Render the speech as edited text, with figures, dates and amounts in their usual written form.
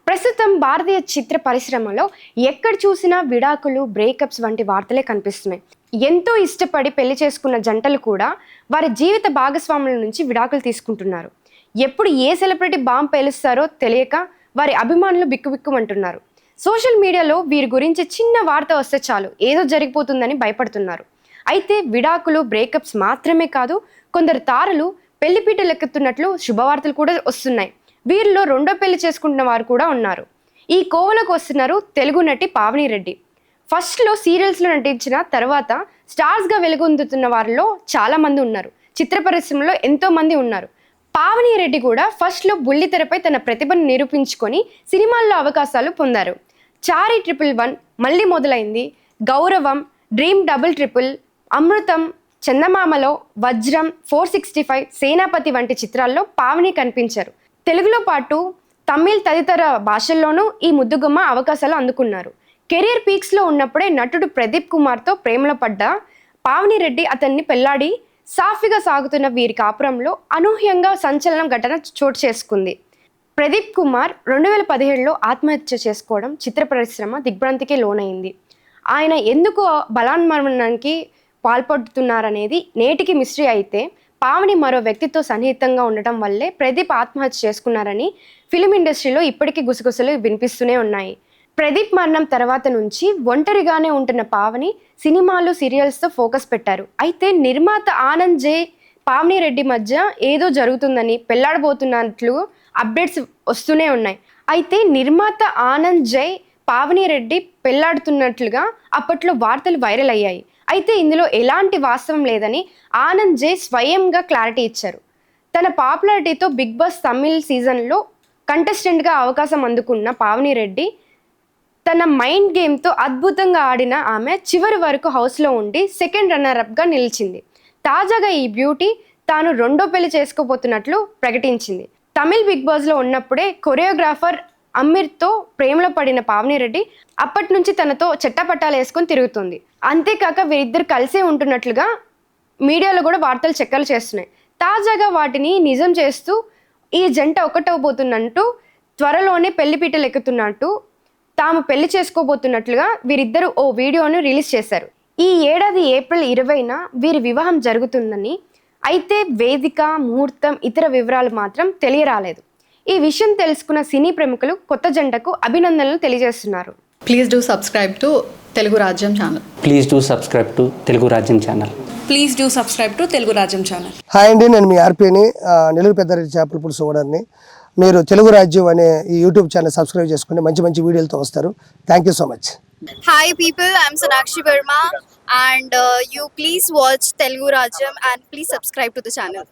ప్రస్తుతం భారతీయ చిత్ర పరిశ్రమలో ఎక్కడ చూసినా విడాకులు, బ్రేకప్స్ వంటి వార్తలే కనిపిస్తున్నాయి. ఎంతో ఇష్టపడి పెళ్లి చేసుకున్న జంటలు కూడా వారి జీవిత భాగస్వాముల నుంచి విడాకులు తీసుకుంటున్నారు. ఎప్పుడు ఏ సెలబ్రిటీ బాంబ్ పేలుస్తారో తెలియక వారి అభిమానులు బిక్కుబిక్కుమంటున్నారు. సోషల్ మీడియాలో వీరి గురించి చిన్న వార్త వస్తే చాలు ఏదో జరిగిపోతుందని భయపడుతున్నారు. అయితే విడాకులు, బ్రేకప్స్ మాత్రమే కాదు, కొందరు తారలు పెళ్లిపీటలెక్కుతున్నట్లు శుభవార్తలు కూడా వస్తున్నాయి. వీరిలో రెండో పెళ్లి చేసుకుంటున్న వారు కూడా ఉన్నారు. ఈ కోవలకు వస్తున్నారు తెలుగు నటి పావని రెడ్డి. ఫస్ట్లో సీరియల్స్లో నటించిన తర్వాత స్టార్స్గా వెలుగొందుతున్న వారిలో చాలా మంది ఉన్నారు. చిత్ర పరిశ్రమలో ఎంతో మంది ఉన్నారు. పావని రెడ్డి కూడా ఫస్ట్లో బుల్లితెరపై తన ప్రతిభను నిరూపించుకొని సినిమాల్లో అవకాశాలు పొందారు. చారి 111, మళ్ళీ మొదలైంది, గౌరవం, డ్రీమ్ డబుల్ ట్రిపుల్, అమృతం, చందమామలో, వజ్రం, 465, సేనాపతి వంటి చిత్రాల్లో పావని కనిపించారు. తెలుగులో పాటు తమిళ్ తదితర భాషల్లోనూ ఈ ముద్దుగుమ్మ అవకాశాలు అందుకున్నారు. కెరీర్ పీక్స్లో ఉన్నప్పుడే నటుడు ప్రదీప్ కుమార్తో ప్రేమలో పడ్డ పావని రెడ్డి అతన్ని పెళ్లాడి సాఫీగా సాగుతున్న వీరి కాపురంలో అనూహ్యంగా సంచలనం ఘటన చోటు చేసుకుంది. ప్రదీప్ కుమార్ 2017లో ఆత్మహత్య చేసుకోవడం చిత్ర పరిశ్రమ దిగ్భ్రాంతికి లోనైంది. ఆయన ఎందుకు బలాన్మరణానికి పాల్పడుతున్నారనేది నేటికి మిస్టరీ అయితే, పావని మరో వ్యక్తితో సన్నిహితంగా ఉండటం వల్లే ప్రదీప్ ఆత్మహత్య చేసుకున్నారని ఫిలిం ఇండస్ట్రీలో ఇప్పటికీ గుసగుసలు వినిపిస్తూనే ఉన్నాయి. ప్రదీప్ మరణం తర్వాత నుంచి ఒంటరిగానే ఉంటున్న పావని సినిమాలు, సీరియల్స్తో ఫోకస్ పెట్టారు. అయితే నిర్మాత ఆనంద్ జై, పావని రెడ్డి మధ్య ఏదో జరుగుతుందని, పెళ్లాడబోతున్నట్లు అప్డేట్స్ వస్తూనే ఉన్నాయి. అయితే నిర్మాత ఆనంద్ జై, పావని రెడ్డి పెళ్లాడుతున్నట్లుగా అప్పట్లో వార్తలు వైరల్ అయ్యాయి. అయితే ఇందులో ఎలాంటి వాస్తవం లేదని ఆనంద్ జై స్వయంగా క్లారిటీ ఇచ్చారు. తన పాపులారిటీతో బిగ్ బాస్ తమిళ్ సీజన్లో కంటెస్టెంట్గా అవకాశం అందుకున్న పావని రెడ్డి తన మైండ్ గేమ్తో అద్భుతంగా ఆడిన ఆమె చివరి వరకు హౌస్లో ఉండి సెకండ్ రన్నర్అప్గా నిలిచింది. తాజాగా ఈ బ్యూటీ తాను రెండో పెళ్లి చేసుకోబోతున్నట్లు ప్రకటించింది. తమిళ్ బిగ్ బాస్లో ఉన్నప్పుడే కొరియోగ్రాఫర్ అమీర్తో ప్రేమలో పడిన పావని రెడ్డి అప్పటి నుంచి తనతో చెట్టపట్టాలు వేసుకొని తిరుగుతుంది. అంతేకాక వీరిద్దరు కలిసే ఉంటున్నట్లుగా మీడియాలో కూడా వార్తలు చక్కర్లు చేస్తున్నాయి. తాజాగా వాటిని నిజం చేస్తూ ఈ జంట ఒకటవబోతున్నట్టు, త్వరలోనే పెళ్లిపీటలు ఎక్కుతున్నట్టు, తాము పెళ్లి చేసుకోబోతున్నట్లుగా వీరిద్దరూ ఓ వీడియోను రిలీజ్ చేశారు. ఈ ఏడాది ఏప్రిల్ 20న వీరి వివాహం జరుగుతుందని, అయితే వేదిక, ముహూర్తం, ఇతర వివరాలు మాత్రం తెలియరాలేదు. ఈ విషయం తెలుసుకున్న సినీ ప్రముఖులు కొత్త జంటకు అభినందనలు తెలియజేస్తున్నారు. Please do subscribe to Telugu Rajyam channel. Please do subscribe to Telugu Rajyam channel. Please do subscribe to Telugu Rajyam channel. Hi అండి, నేను మీ ఆర్పీని, నెల్లూరు పెద్దారెడ్డి చేపల పులుసు ఓనర్ని. మీరు తెలుగు రాజ్యం అనే ఈ యూట్యూబ్ ఛానల్ సబ్స్క్రైబ్ చేసుకుని మంచి మంచి వీడియోలతో వస్తారు. Thank you so much. Hi people, I'm Sonakshi Verma and you please watch Telugu Rajyam and please subscribe to the channel.